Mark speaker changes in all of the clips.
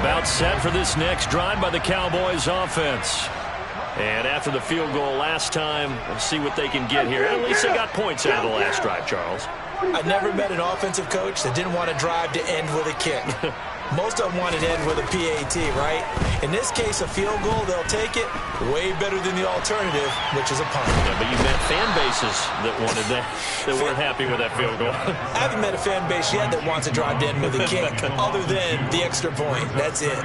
Speaker 1: About set for this next drive by the Cowboys offense. And after the field goal last time, let's see what they can get here. At least they got points out of the last drive, Charles.
Speaker 2: I've never met an offensive coach that didn't want to drive to end with a kick. Most of them want it to end with a PAT, right? In this case, a field goal, they'll take it way better than the alternative, which is a punt.
Speaker 1: Yeah, but you met fan bases that wanted that weren't happy with that field goal.
Speaker 2: I haven't met a fan base yet that wants to drive to end with a kick, other than the extra point. That's it.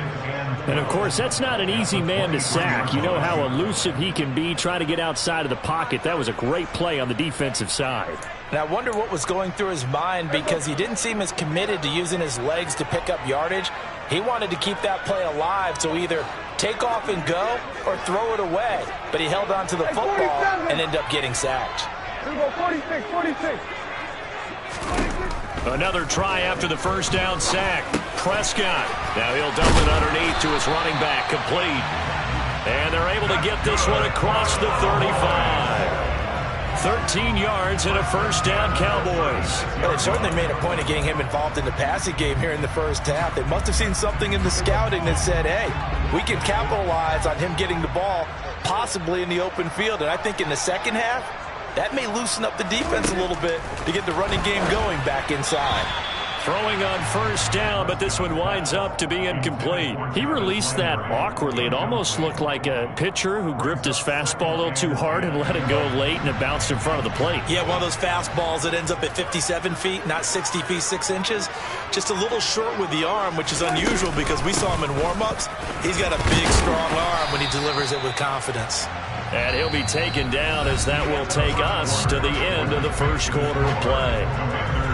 Speaker 3: And, of course, that's not an easy man to sack. You know how elusive he can be trying to get outside of the pocket. That was a great play on the defensive side.
Speaker 2: And I wonder what was going through his mind, because he didn't seem as committed to using his legs to pick up yardage. He wanted to keep that play alive, so either take off and go or throw it away. But he held on to the football and ended up getting sacked.
Speaker 4: 46.
Speaker 1: Another try after the first down sack. Prescott. Now he'll dump it underneath to his running back, complete. And they're able to get this one across the 35. 13 yards and a first down, Cowboys.
Speaker 2: But it certainly made a point of getting him involved in the passing game here in the first half. They must have seen something in the scouting that said, hey, we can capitalize on him getting the ball, possibly in the open field. And I think in the second half, that may loosen up the defense a little bit to get the running game going back inside.
Speaker 1: Throwing on first down, but this one winds up to be incomplete.
Speaker 3: He released that awkwardly. It almost looked like a pitcher who gripped his fastball a little too hard and let it go late, and it bounced in front of the plate.
Speaker 2: Yeah, one of those fastballs that ends up at 57 feet, not 60 feet, 6 inches. Just a little short with the arm, which is unusual because we saw him in warm-ups. He's got a big, strong arm when he delivers it with confidence.
Speaker 1: And he'll be taken down as that will take us to the end of the first quarter of play.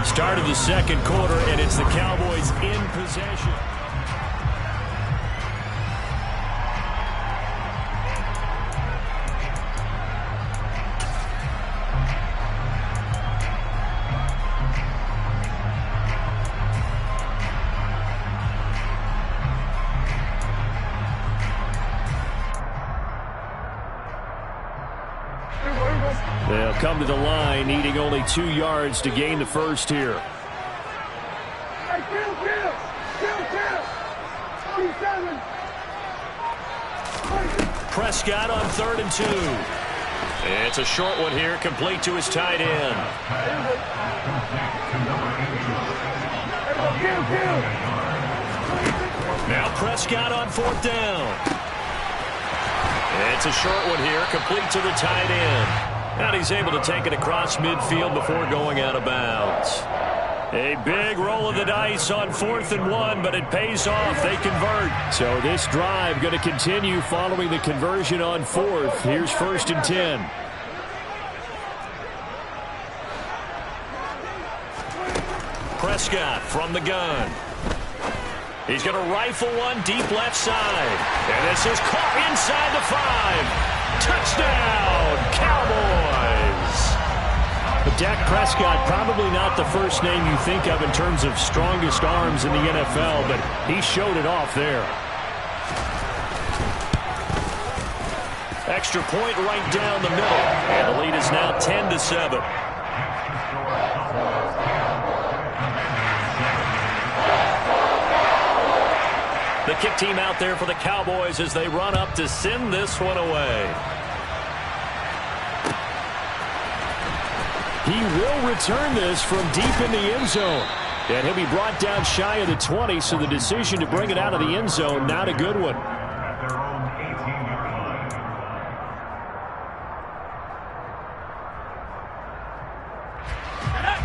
Speaker 1: Start of the second quarter, and it's the Cowboys in possession.
Speaker 3: They'll come to the line, needing only 2 yards to gain the first here.
Speaker 1: Prescott on 3rd and 2. It's a short one here, complete to his tight end. Now Prescott on 4th down. It's a short one here, complete to the tight end. And he's able to take it across midfield before going out of bounds. A big roll of the dice on 4th and 1, but it pays off. They convert.
Speaker 3: So this drive going to continue following the conversion on 4th. Here's 1st and 10.
Speaker 1: Prescott from the gun. He's going to rifle one deep left side. And this is caught inside the 5. Touchdown, Cowboys!
Speaker 3: But Dak Prescott, probably not the first name you think of in terms of strongest arms in the NFL, but he showed it off there.
Speaker 1: Extra point right down the middle. And the lead is now 10-7. The kick team out there for the Cowboys as they run up to send this one away.
Speaker 3: He will return this from deep in the end zone. And he'll be brought down shy of the 20, so the decision to bring it out of the end zone, not a good one.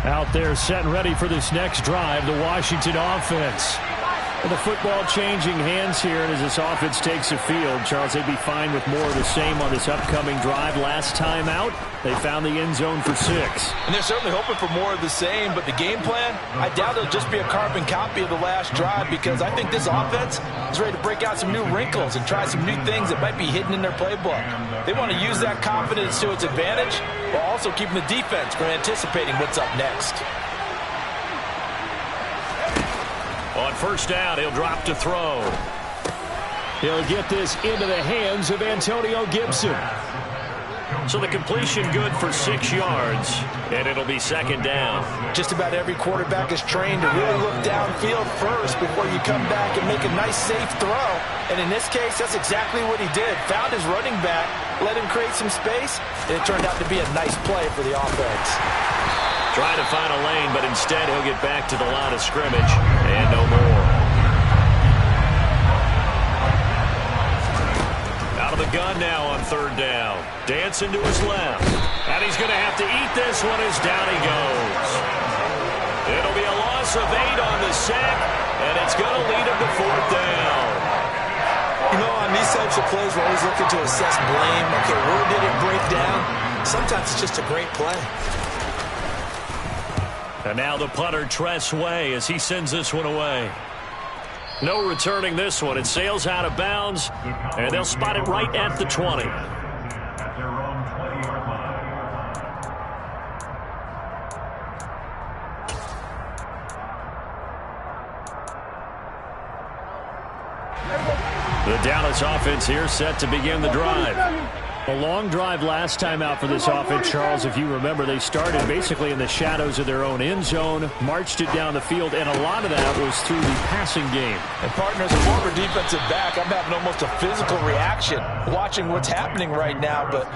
Speaker 3: Out there set and ready for this next drive, the Washington offense. And the football changing hands here, and as this offense takes the field, Charles, they'd be fine with more of the same on this upcoming drive. Last time out, they found the end zone for 6.
Speaker 2: And they're certainly hoping for more of the same, but the game plan, I doubt it'll just be a carbon copy of the last drive, because I think this offense is ready to break out some new wrinkles and try some new things that might be hidden in their playbook. They want to use that confidence to its advantage, while also keeping the defense from anticipating what's up next.
Speaker 1: On first down, he'll drop to throw.
Speaker 3: He'll get this into the hands of Antonio Gibson.
Speaker 1: So the completion good for 6 yards, and it'll be second down.
Speaker 2: Just about every quarterback is trained to really look downfield first before you come back and make a nice, safe throw. And in this case, that's exactly what he did. Found his running back, let him create some space, and it turned out to be a nice play for the offense.
Speaker 1: Trying to find a lane, but instead he'll get back to the line of scrimmage and no more. Out of the gun now on third down. Dancing to his left. And he's going to have to eat this one as down he goes. It'll be a loss of 8 on the sack, and it's going to lead him to fourth down.
Speaker 2: You know, on these types of plays, we're always looking to assess blame. Okay, where did it break down? Sometimes it's just a great play.
Speaker 1: And now the punter, Tress Way, as he sends this one away. No returning this one. It sails out of bounds, and they'll spot it right at the 20. The Dallas offense here set to begin the drive.
Speaker 3: A long drive last time out for this offense, Charles. If you remember, they started basically in the shadows of their own end zone, marched it down the field, and a lot of that was through the passing game.
Speaker 2: And partners, a former defensive back, I'm having almost a physical reaction watching what's happening right now. But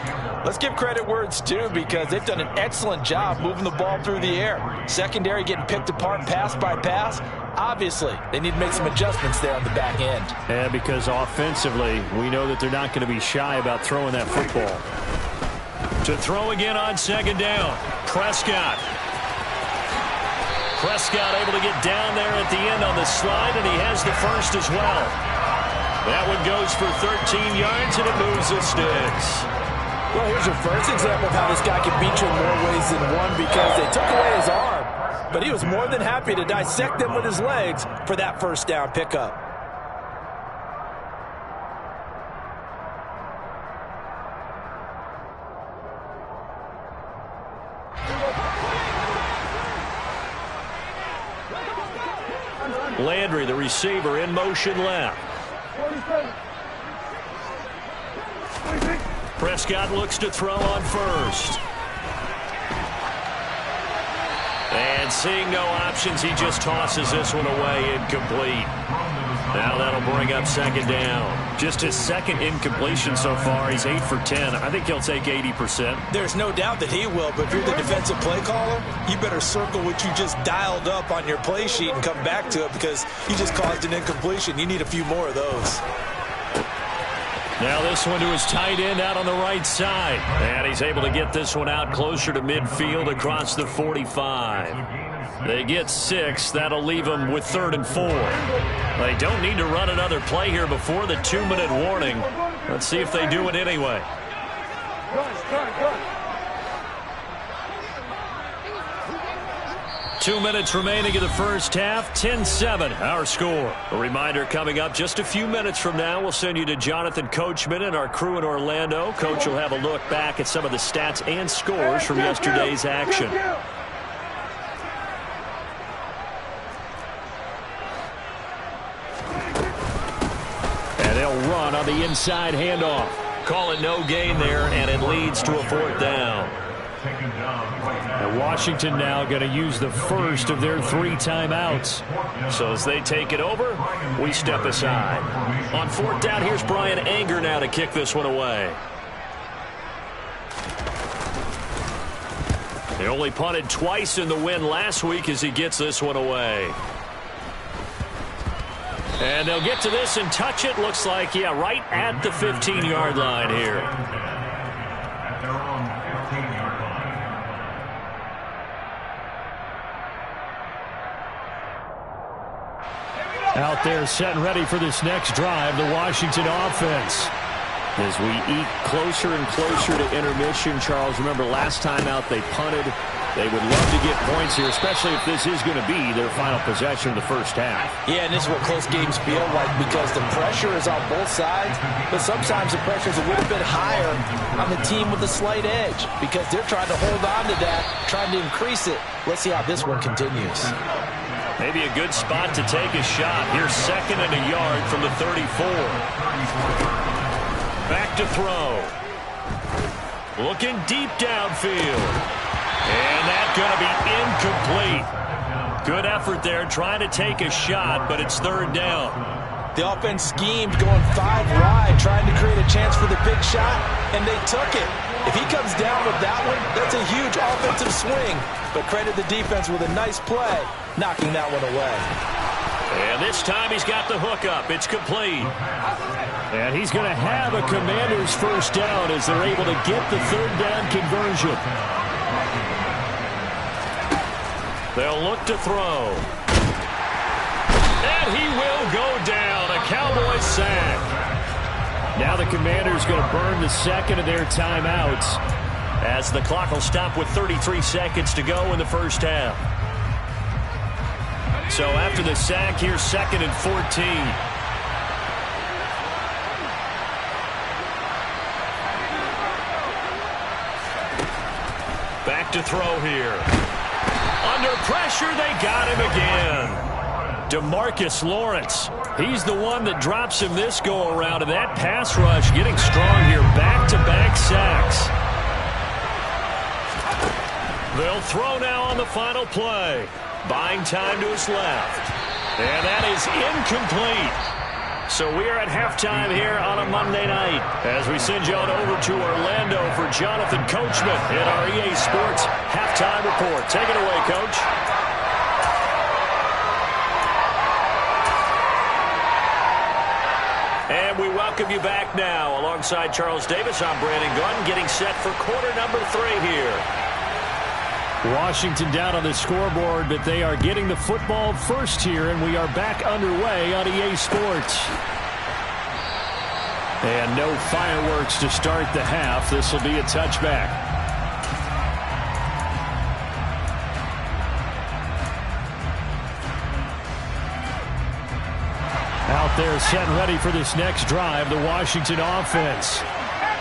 Speaker 2: let's give credit where it's due, because they've done an excellent job moving the ball through the air. Secondary getting picked apart pass by pass. Obviously, they need to make some adjustments there on the back end.
Speaker 3: Yeah, because offensively, we know that they're not going to be shy about throwing that football.
Speaker 1: To throw again on second down, Prescott. Prescott able to get down there at the end on the slide, and he has the first as well. That one goes for 13 yards, and it moves the sticks.
Speaker 2: Well, here's your first example of how this guy can beat you in more ways than one, because they took away his arm. But he was more than happy to dissect them with his legs for that first down pickup.
Speaker 1: Landry, the receiver, in motion left. Prescott looks to throw on first. And seeing no options, he just tosses this one away, incomplete. Now that'll bring up second down.
Speaker 3: Just his second incompletion so far. He's 8 for 10. I think he'll take 80%.
Speaker 2: There's no doubt that he will, but if you're the defensive play caller, you better circle what you just dialed up on your play sheet and come back to it, because you just caused an incompletion. You need a few more of those.
Speaker 1: Now this one to his tight end out on the right side. And he's able to get this one out closer to midfield across the 45. They get 6. That'll leave them with 3rd and 4. They don't need to run another play here before the 2-minute warning. Let's see if they do it anyway. 2 minutes remaining in the first half. 10-7 our score. A reminder coming up just a few minutes from now. We'll send you to Jonathan Coachman and our crew in Orlando. Coach will have a look back at some of the stats and scores from yesterday's action. And they'll run on the inside handoff. Call it no gain there, and it leads to a 4th down.
Speaker 3: And Washington now going to use the first of their 3 timeouts.
Speaker 1: So as they take it over, we step aside. On 4th down, here's Brian Anger now to kick this one away. They only punted twice in the win last week as he gets this one away. And they'll get to this and touch it. Looks like, yeah, right at the 15-yard line here.
Speaker 3: Out there set and ready for this next drive, the Washington offense. As we eat closer and closer to intermission, Charles, remember last time out they punted. They would love to get points here, especially if this is going to be their final possession of the first half.
Speaker 2: Yeah, and this is what close games feel like, because the pressure is on both sides, but sometimes the pressure is a little bit higher on the team with a slight edge, because they're trying to hold on to that, trying to increase it. Let's see how this one continues.
Speaker 1: Maybe a good spot to take a shot. Here's 2nd and a yard from the 34. Back to throw. Looking deep downfield. And that's going to be incomplete. Good effort there trying to take a shot, but it's third down.
Speaker 2: The offense schemed going 5 wide, trying to create a chance for the big shot, and they took it. If he comes down with that one, that's a huge offensive swing. But credit the defense with a nice play, knocking that one away.
Speaker 1: And this time he's got the hook up. It's complete.
Speaker 3: And he's going to have a Commanders first down as they're able to get the third down conversion.
Speaker 1: They'll look to throw. And he will go down. A Cowboys sack.
Speaker 3: Now the Commanders going to burn the second of their timeouts
Speaker 1: as the clock will stop with 33 seconds to go in the first half. So after the sack, here's 2nd and 14. Back to throw here. Under pressure, they got him again. DeMarcus Lawrence. He's the one that drops him this go-around, and that pass rush getting strong here. Back-to-back sacks. They'll throw now on the final play. Buying time to his left. And that is incomplete. So we are at halftime here on a Monday night as we send you on over to Orlando for Jonathan Coachman in our EA Sports Halftime Report. Take it away, Coach. And we welcome you back now. Alongside Charles Davis, I'm Brandon Gunn, getting set for quarter number 3 here.
Speaker 3: Washington down on the scoreboard, but they are getting the football first here, and we are back underway on EA Sports. And no fireworks to start the half. This will be a touchback. Out there set and ready for this next drive, the Washington offense.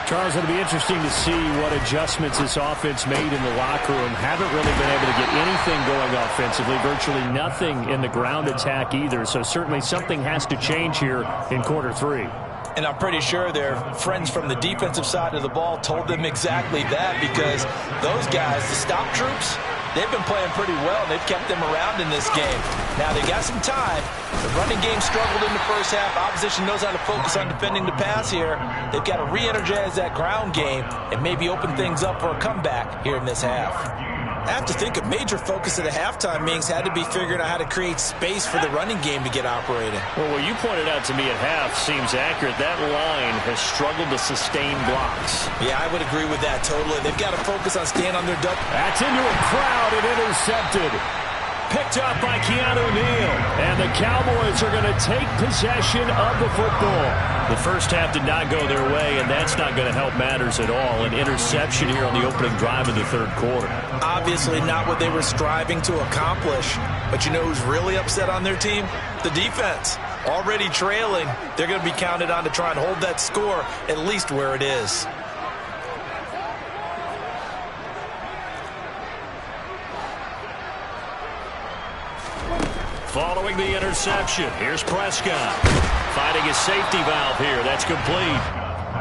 Speaker 3: Charles, it'll be interesting to see what adjustments this offense made in the locker room. Haven't really been able to get anything going offensively, virtually nothing in the ground attack either. So certainly something has to change here in quarter 3.
Speaker 2: And I'm pretty sure their friends from the defensive side of the ball told them exactly that, because those guys, the stop troops, they've been playing pretty well, and they've kept them around in this game. Now, they got some time. The running game struggled in the first half. Opposition knows how to focus on defending the pass here. They've got to re-energize that ground game and maybe open things up for a comeback here in this half.
Speaker 5: I have to think a major focus of the halftime meetings had to be figuring out how to create space for the running game to get operating.
Speaker 1: Well, what you pointed out to me at half seems accurate. That line has struggled to sustain blocks.
Speaker 5: Yeah, I would agree with that totally. They've got to focus on staying on their double.
Speaker 3: That's into a crowd and intercepted. Picked up by Keanu Neal. And the Cowboys are going to take possession of the football.
Speaker 1: The first half did not go their way, and that's not going to help matters at all. An interception here on the opening drive of the third quarter.
Speaker 5: Obviously not what they were striving to accomplish. But you know who's really upset on their team? The defense. Already trailing. They're going to be counted on to try and hold that score at least where it is.
Speaker 1: Following the interception, here's Prescott. Finding his safety valve here. That's complete.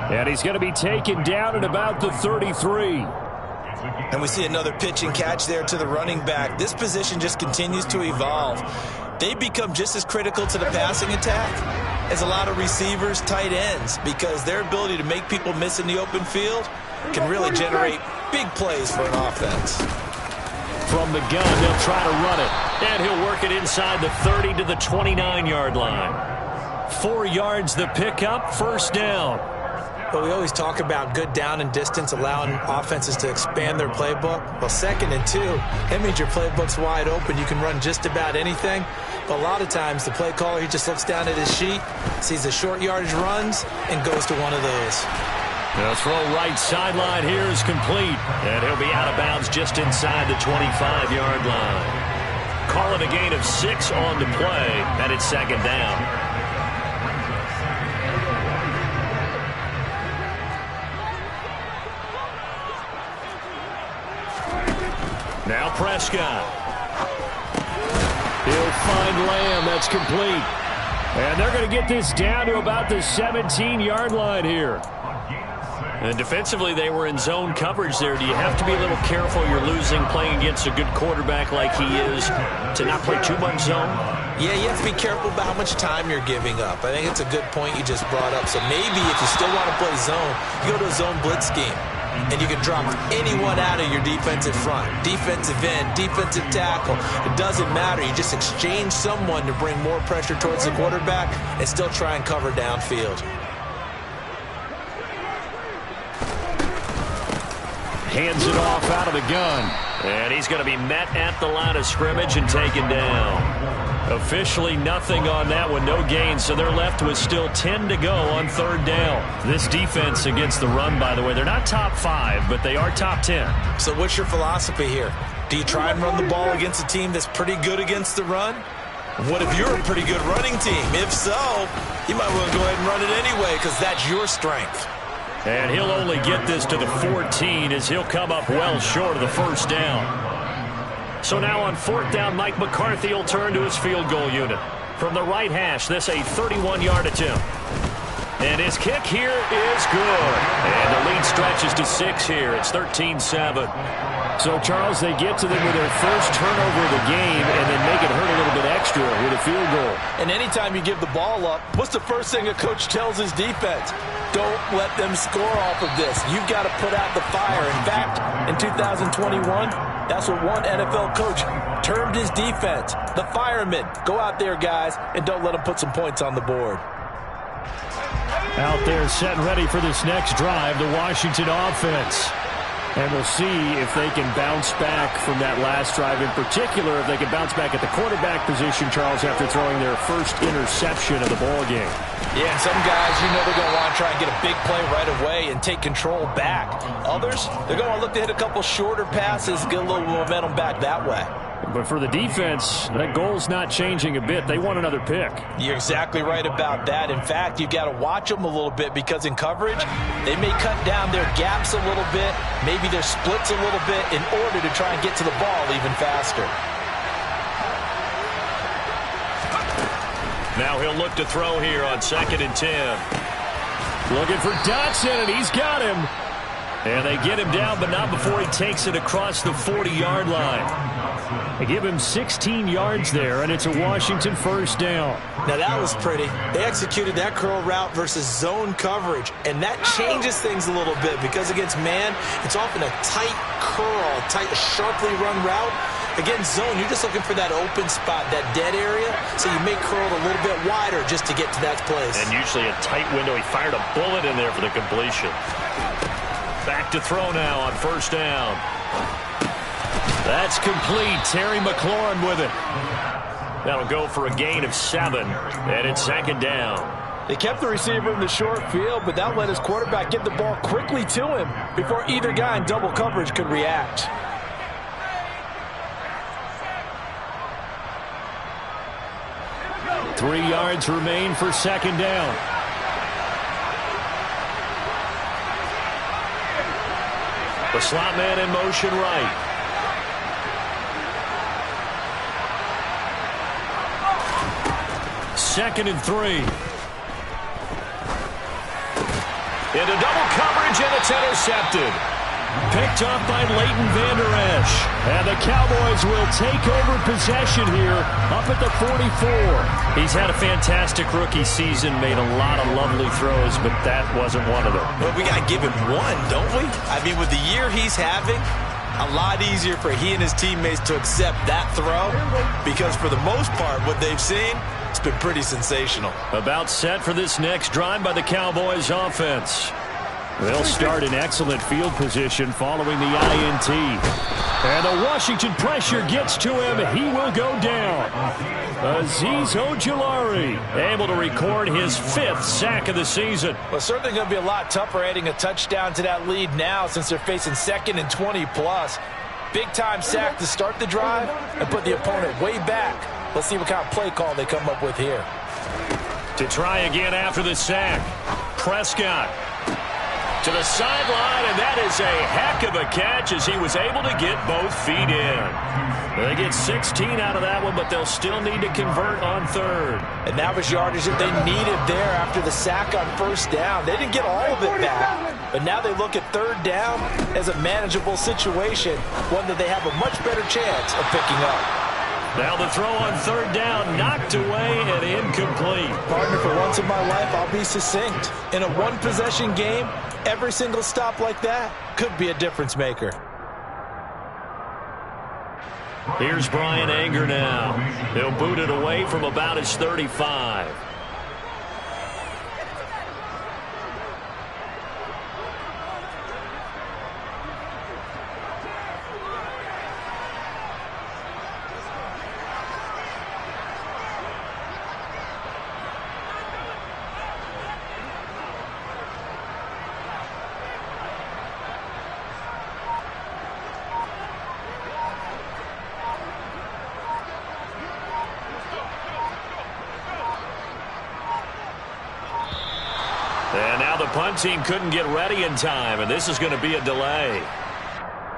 Speaker 3: And he's going to be taken down at about the 33.
Speaker 5: And we see another pitch and catch there to the running back. This position just continues to evolve. They become just as critical to the passing attack as a lot of receivers, tight ends, because their ability to make people miss in the open field can really generate big plays for an offense.
Speaker 3: From the gun, they'll try to run it.
Speaker 1: And he'll work it inside the 30 to the 29-yard line. 4 yards the pickup, first down.
Speaker 5: Well, we always talk about good down and distance, allowing offenses to expand their playbook. Well, 2nd and 2, that means your playbook's wide open. You can run just about anything. But a lot of times, the play caller, he just looks down at his sheet, sees the short yardage runs, and goes to one of those.
Speaker 1: The throw right sideline here is complete. And he'll be out of bounds just inside the 25-yard line. Call it a gain of 6 on the play, and it's 2nd down. Now Prescott.
Speaker 3: He'll find Lamb. That's complete. And they're going to get this down to about the 17-yard line here. And defensively, they were in zone coverage there. Do you have to be a little careful? You're losing playing against a good quarterback like he is to not play too much zone?
Speaker 5: Yeah, you have to be careful about how much time you're giving up. I think it's a good point you just brought up. So maybe if you still want to play zone, you go to a zone blitz scheme. And you can drop anyone out of your defensive front. Defensive end, defensive tackle. It doesn't matter. You just exchange someone to bring more pressure towards the quarterback and still try and cover downfield.
Speaker 3: Hands it off out of the gun. And he's going to be met at the line of scrimmage and taken down. Officially nothing on that one, no gain, so they're left with still 10 to go on third down. This defense against the run, by the way, they're not top 5, but they are top 10.
Speaker 5: So what's your philosophy here? Do you try and run the ball against a team that's pretty good against the run? What if you're a pretty good running team? If so, you might want to go ahead and run it anyway because that's your strength.
Speaker 3: And he'll only get this to the 14 as he'll come up well short of the first down. So now on fourth down, Mike McCarthy will turn to his field goal unit. From the right hash, this a 31-yard attempt. And his kick here is good. And the lead stretches to 6 here. It's 13-7. So, Charles, they get to them with their first turnover of the game and then make it hurt a little bit extra with a field goal.
Speaker 2: And anytime you give the ball up, what's the first thing a coach tells his defense? Don't let them score off of this. You've got to put out the fire. In fact, in 2021, that's what one NFL coach termed his defense. The firemen. Go out there, guys, and don't let them put some points on the board.
Speaker 3: Out there set and ready for this next drive, the Washington offense. And we'll see if they can bounce back from that last drive. In particular, if they can bounce back at the quarterback position, Charles, after throwing their first interception of the ball game.
Speaker 2: Yeah, and some guys, you know they're going to want to try and get a big play right away and take control back. Others, they're going to look to hit a couple shorter passes, get a little momentum back that way.
Speaker 3: But for the defense, that goal's not changing a bit. They want another pick.
Speaker 2: You're exactly right about that. In fact, you've got to watch them a little bit because in coverage, they may cut down their gaps a little bit, maybe their splits a little bit in order to try and get to the ball even faster.
Speaker 1: Now he'll look to throw here on 2nd and 10.
Speaker 3: Looking for Dotson, and he's got him. And they get him down, but not before he takes it across the 40-yard line. They give him 16 yards there, and it's a Washington first down.
Speaker 5: Now that was pretty. They executed that curl route versus zone coverage, and that changes things a little bit because against man, it's often a tight curl, tight, sharply run route. Against zone, you're just looking for that open spot, that dead area, so you make curl a little bit wider just to get to that place.
Speaker 1: And usually a tight window. He fired a bullet in there for the completion. Back to throw now on first down. That's complete. Terry McLaurin with it. That'll go for a gain of 7, and it's 2nd down.
Speaker 2: They kept the receiver in the short field, but that let his quarterback get the ball quickly to him before either guy in double coverage could react.
Speaker 3: Three yards remain for 2nd down.
Speaker 1: The slot man in motion right.
Speaker 3: Second and 3.
Speaker 1: Into double coverage, and it's intercepted.
Speaker 3: Picked up by Leighton Vander Esch. And the Cowboys will take over possession here up at the 44.
Speaker 1: He's had a fantastic rookie season, made a lot of lovely throws, but that wasn't one of them.
Speaker 5: But we got to give him one, don't we? I mean, with the year he's having, a lot easier for he and his teammates to accept that throw because for the most part, what they've seen, it's been pretty sensational.
Speaker 3: About set for this next drive by the Cowboys offense. They'll start in excellent field position following the INT. And the Washington pressure gets to him. He will go down. Azeez Ojulari able to record his 5th sack of the season.
Speaker 2: Well, certainly going to be a lot tougher adding a touchdown to that lead now since they're facing 2nd and 20+. Big-time sack to start the drive and put the opponent way back. Let's see what kind of play call they come up with here.
Speaker 3: To try again after the sack. Prescott.
Speaker 1: To the sideline, and that is a heck of a catch as he was able to get both feet in. They get 16 out of that one, but they'll still need to convert on third.
Speaker 2: And that was yardage that they needed there after the sack on first down. They didn't get all of it back, but now they look at third down as a manageable situation, one that they have a much better chance of picking up.
Speaker 1: Now the throw on third down, knocked away and incomplete.
Speaker 2: Partner, for once in my life, I'll be succinct. In a one-possession game, every single stop like that could be a difference maker.
Speaker 1: Here's Brian Anger now. He'll boot it away from about his 35. And now the punt team couldn't get ready in time, and this is going to be a delay.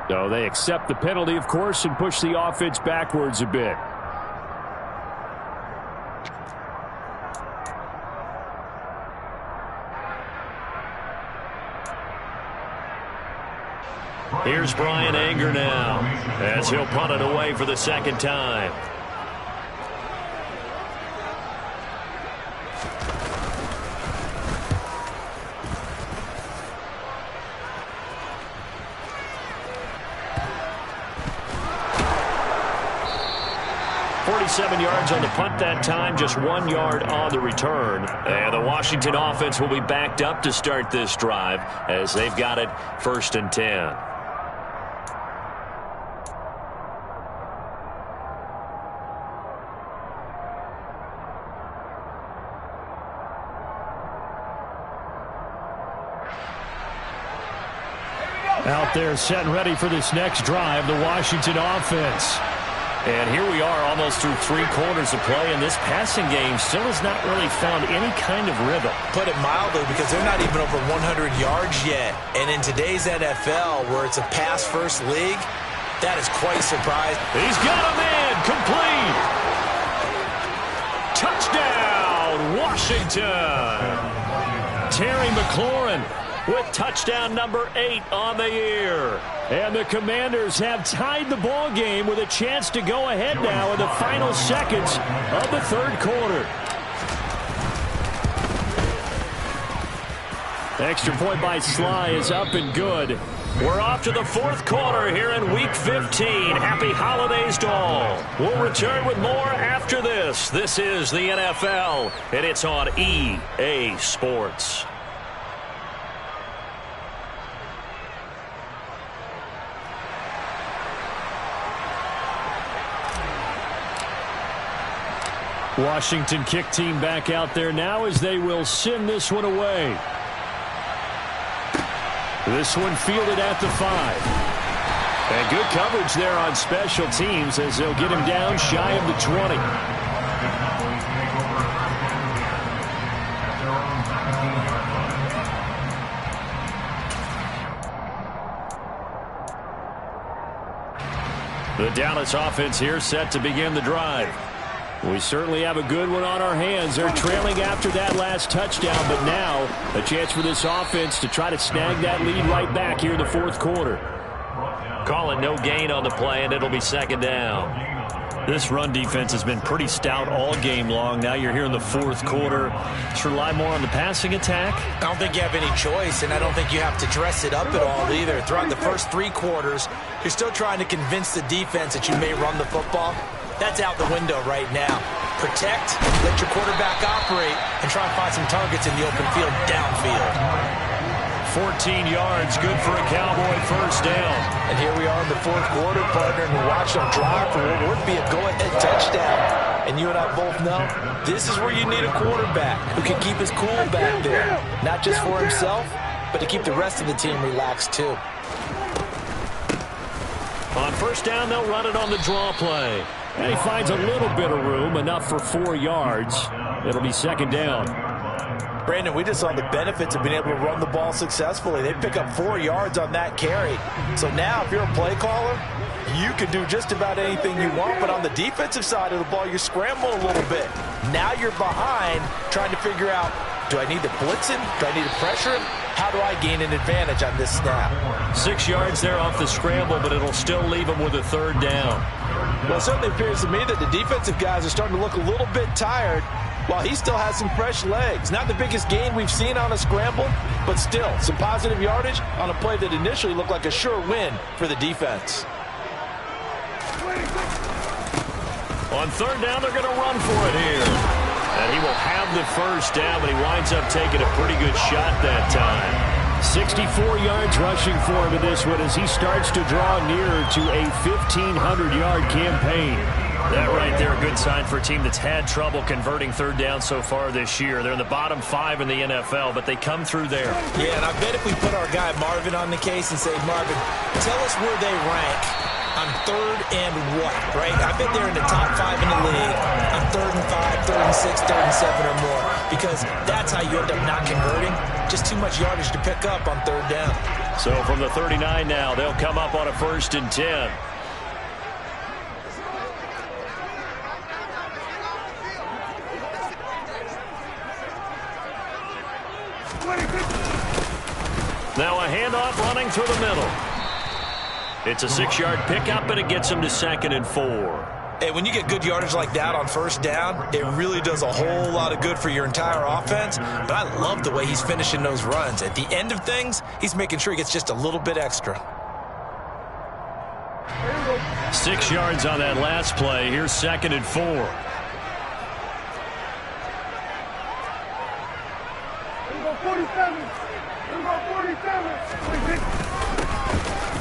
Speaker 3: So they accept the penalty, of course, and push the offense backwards a bit.
Speaker 1: Here's Brian Anger now as he'll punt it away for the second time. .47 yards on the punt that time, just 1 yard on the return. And the Washington offense will be backed up to start this drive as they've got it 1st and 10.
Speaker 3: Out there set and ready for this next drive, the Washington offense.
Speaker 1: And here we are almost through 3 quarters of play, and this passing game still has not really found any kind of rhythm.
Speaker 2: Put it mildly, because they're not even over 100 yards yet. And in today's NFL, where it's a pass-first league, that is quite surprising.
Speaker 1: He's got a man, complete. Touchdown, Washington. Terry McLaurin with touchdown number 8 on the year.
Speaker 3: And the Commanders have tied the ball game with a chance to go ahead now in the final seconds of the 3rd quarter. Extra point by Sly is up and good.
Speaker 1: We're off to the 4th quarter here in Week 15. Happy holidays to all. We'll return with more after this. This is the NFL, and it's on EA Sports.
Speaker 3: Washington kick team back out there now as they will send this one away. This one fielded at the 5. And good coverage there on special teams as they'll get him down shy of the 20. The Dallas offense here set to begin the drive. We certainly have a good one on our hands. They're trailing after that last touchdown, but now a chance for this offense to try to snag that lead right back here in the 4th quarter.
Speaker 1: Call it no gain on the play, and it'll be 2nd down.
Speaker 3: This run defense has been pretty stout all game long. Now you're here in the 4th quarter. Just rely more on the passing attack.
Speaker 2: I don't think you have any choice, and I don't think you have to dress it up at all either. Throughout the first 3 quarters, you're still trying to convince the defense that you may run the football. That's out the window right now. Protect, let your quarterback operate, and try and find some targets in the open field downfield.
Speaker 1: 14 yards, good for a Cowboy 1st down.
Speaker 2: And here we are in the 4th quarter, partner, and we watch them drive for what would be a go-ahead touchdown. And you and I both know this is where you need a quarterback who can keep his cool back there. Not just for himself, but to keep the rest of the team relaxed too.
Speaker 1: On 1st down, they'll run it on the draw play.
Speaker 3: And he finds a little bit of room, enough for 4 yards. It'll be 2nd down.
Speaker 2: Brandon, we just saw the benefits of being able to run the ball successfully. They pick up 4 yards on that carry. So now if you're a play caller, you can do just about anything you want, but on the defensive side of the ball, you scramble a little bit. Now you're behind trying to figure out, do I need to blitz him? Do I need to pressure him? How do I gain an advantage on this snap?
Speaker 1: 6 yards there off the scramble, but it'll still leave him with a 3rd down.
Speaker 2: Well, it certainly appears to me that the defensive guys are starting to look a little bit tired while he still has some fresh legs. Not the biggest gain we've seen on a scramble, but still some positive yardage on a play that initially looked like a sure win for the defense.
Speaker 1: On 3rd down, they're going to run for it here. And he will have the 1st down, but he winds up taking a pretty good shot that time.
Speaker 3: 64 yards rushing for him in this one as he starts to draw nearer to a 1,500-yard campaign.
Speaker 1: That right there, a good sign for a team that's had trouble converting 3rd down so far this year. They're in the bottom 5 in the NFL, but they come through there.
Speaker 5: Yeah, and I bet if we put our guy Marvin on the case and say, Marvin, tell us where they rank on 3rd and what, right? I bet they're in the top 5 in the league on 3rd and 5, 3rd and 6, 3rd and 7 or more, because that's how you end up not converting. Just too much yardage to pick up on 3rd down.
Speaker 1: So from the 39 now, they'll come up on a 1st and 10. Now a handoff running through the middle. It's a 6-yard pickup, and it gets him to 2nd and 4.
Speaker 5: Hey, when you get good yardage like that on 1st down, it really does a whole lot of good for your entire offense. But I love the way he's finishing those runs. At the end of things, he's making sure he gets just a little bit extra.
Speaker 1: 6 yards on that last play. Here's 2nd and 4.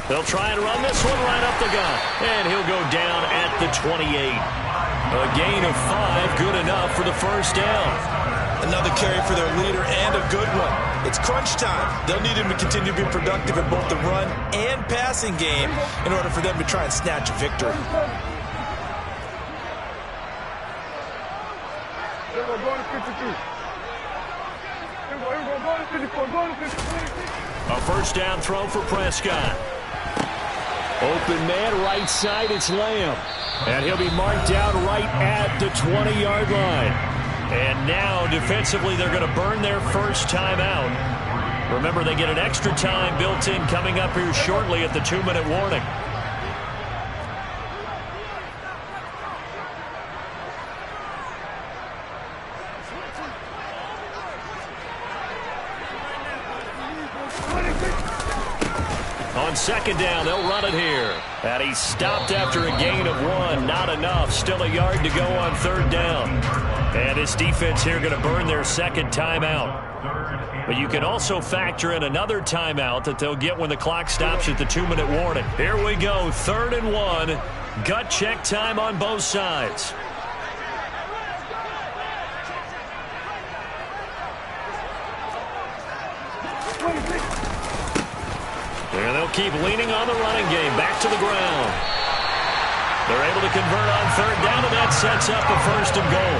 Speaker 1: They'll try and run this one right up the gut. And he'll go down at the 28. A gain of 5, good enough for the 1st down.
Speaker 5: Another carry for their leader and a good one. It's crunch time. They'll need him to continue to be productive in both the run and passing game in order for them to try and snatch a victory.
Speaker 1: A 1st down throw for Prescott.
Speaker 3: Open man, right side, it's Lamb. And he'll be marked down right at the 20-yard line.
Speaker 1: And now, defensively, they're going to burn their 1st timeout. Remember, they get an extra time built in coming up here shortly at the 2-minute warning. On 2nd down, they'll run it here. And he stopped after a gain of 1. Not enough. Still a yard to go on 3rd down. And this defense here going to burn their 2nd timeout. But you can also factor in another timeout that they'll get when the clock stops at the 2-minute warning. Here we go, 3rd and 1. Gut check time on both sides. And they'll keep leaning on the running game. Back to the ground. They're able to convert on 3rd down, and that sets up a 1st and goal.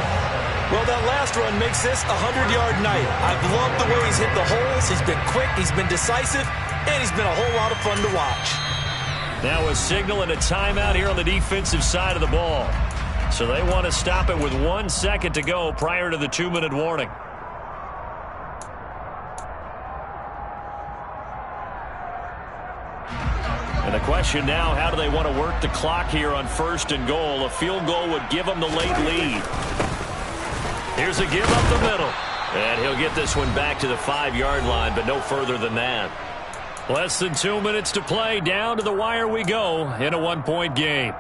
Speaker 5: Well, that last run makes this a 100-yard night. I've loved the way he's hit the holes. He's been quick, he's been decisive, and he's been a whole lot of fun to watch.
Speaker 1: Now a signal and a timeout here on the defensive side of the ball. So they want to stop it with 1 second to go prior to the 2-minute warning. And the question now, how do they want to work the clock here on 1st and goal? A field goal would give them the late lead. Here's a give up the middle. And he'll get this one back to the 5-yard line, but no further than that. Less than 2 minutes to play. Down to the wire we go in a 1-point game.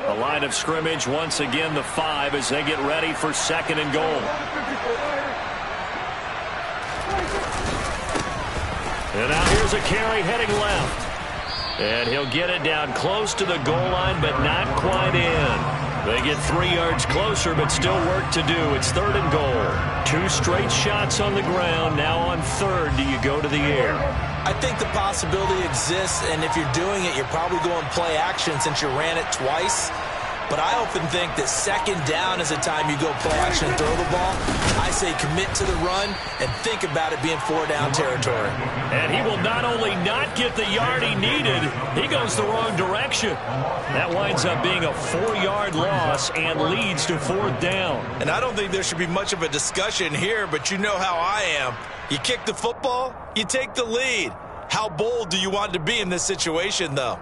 Speaker 1: The line of scrimmage, once again, the 5 as they get ready for 2nd and goal. And now here's a carry heading left. And he'll get it down close to the goal line, but not quite in. They get 3 yards closer, but still work to do. It's 3rd and goal. 2 straight shots on the ground. Now on 3rd, do you go to the air?
Speaker 5: I think the possibility exists, and if you're doing it, you're probably going play action since you ran it twice. But I often think that second down is a time you go play action and throw the ball. I say commit to the run and think about it being 4-down territory.
Speaker 3: And he will not only not get the yard he needed, he goes the wrong direction. That winds up being a 4-yard loss and leads to 4th down.
Speaker 5: And I don't think there should be much of a discussion here, but you know how I am. You kick the football, you take the lead. How bold do you want to be in this situation, though?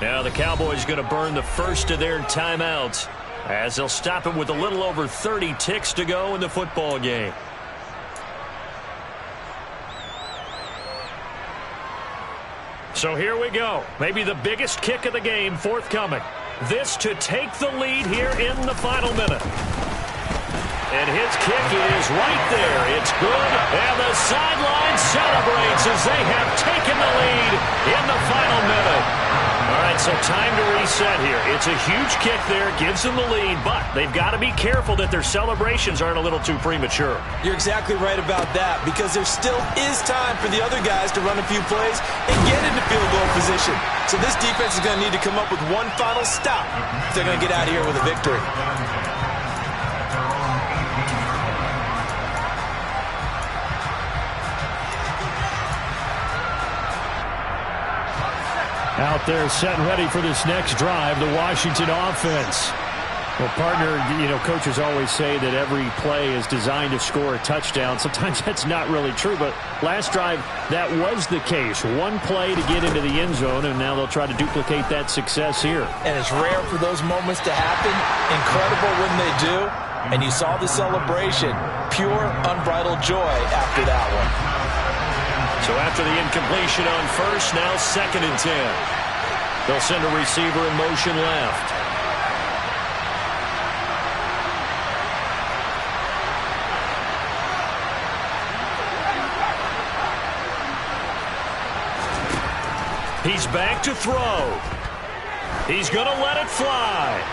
Speaker 3: Now the Cowboys going to burn the first of their timeouts as they'll stop it with a little over 30 ticks to go in the football game. So here we go. Maybe the biggest kick of the game forthcoming. This to take the lead here in the final minute. And his kick is right there. It's good. And the sideline celebrates as they have taken the lead in the final minute. All right, so time to reset here. It's a huge kick there, gives them the lead, but they've got to be careful that their celebrations aren't a little too premature.
Speaker 5: You're exactly right about that, because there still is time for the other guys to run a few plays and get into field goal position. So this defense is going to need to come up with one final stop if they're going to get out of here with a victory.
Speaker 3: Out there set and ready for this next drive, the Washington offense. Well, partner, coaches always say that every play is designed to score a touchdown. Sometimes that's not really true, but last drive, that was the case. One play to get into the end zone, and now they'll try to duplicate that success here.
Speaker 5: And it's rare for those moments to happen. Incredible when they do. And you saw the celebration. Pure, unbridled joy after that one.
Speaker 3: So after the incompletion on first, now 2nd and 10. They'll send a receiver in motion left. He's back to throw. He's going to let it fly.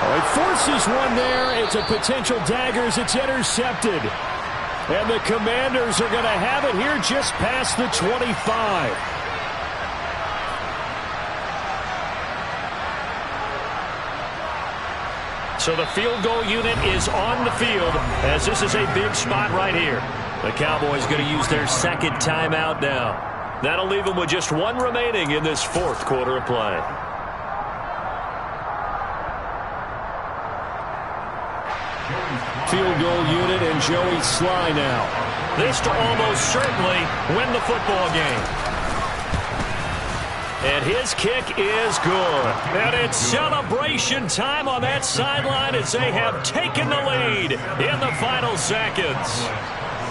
Speaker 3: Oh, it forces one there. It's a potential dagger as it's intercepted. And the Commanders are going to have it here just past the 25. So the field goal unit is on the field as this is a big spot right here. The Cowboys going to use their 2nd timeout now. That'll leave them with just one remaining in this 4th quarter of play. Field goal unit and Joey Sly now. This to almost certainly win the football game. And his kick is good. And it's celebration time on that sideline as they have taken the lead in the final seconds.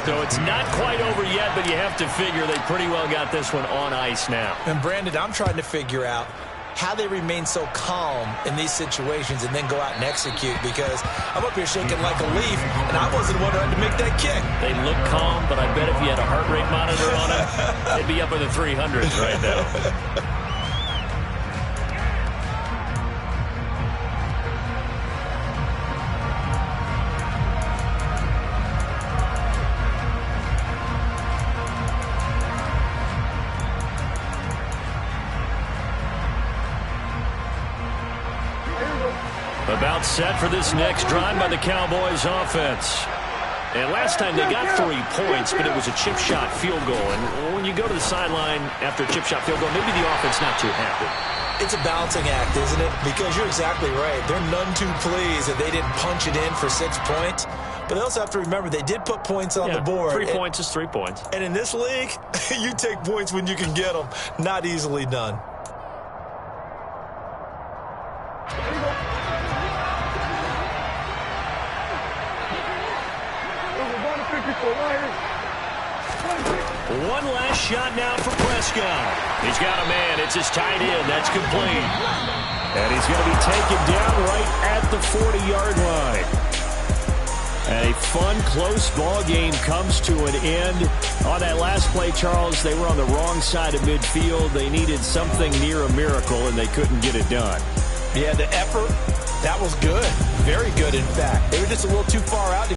Speaker 3: So it's not quite over yet, but you have to figure they pretty well got this one on ice now.
Speaker 5: And Brandon, I'm trying to figure out how they remain so calm in these situations and then go out and execute, because I'm up here shaking like a leaf, and I wasn't the one who had to make that kick.
Speaker 3: They look calm, but I bet if you had a heart rate monitor on it, they'd be up in the 300s right now. About set for this next drive by the Cowboys offense. And last time they got 3 points, but it was a chip shot field goal. And when you go to the sideline after a chip shot field goal, maybe the offense not too happy.
Speaker 5: It's a balancing act, isn't it? Because you're exactly right. They're none too pleased that they didn't punch it in for 6 points. But they also have to remember they did put points on the board.
Speaker 3: 3 points is 3 points.
Speaker 5: And in this league, you take points when you can get them. Not easily done.
Speaker 3: One last shot now for Prescott. He's got a man. It's his tight end. That's complete. And he's going to be taken down right at the 40-yard line. A fun, close ball game comes to an end. On that last play, Charles, they were on the wrong side of midfield. They needed something near a miracle, and they couldn't get it done.
Speaker 2: Yeah, the effort, that was good. Very good, in fact. They were just a little too far out to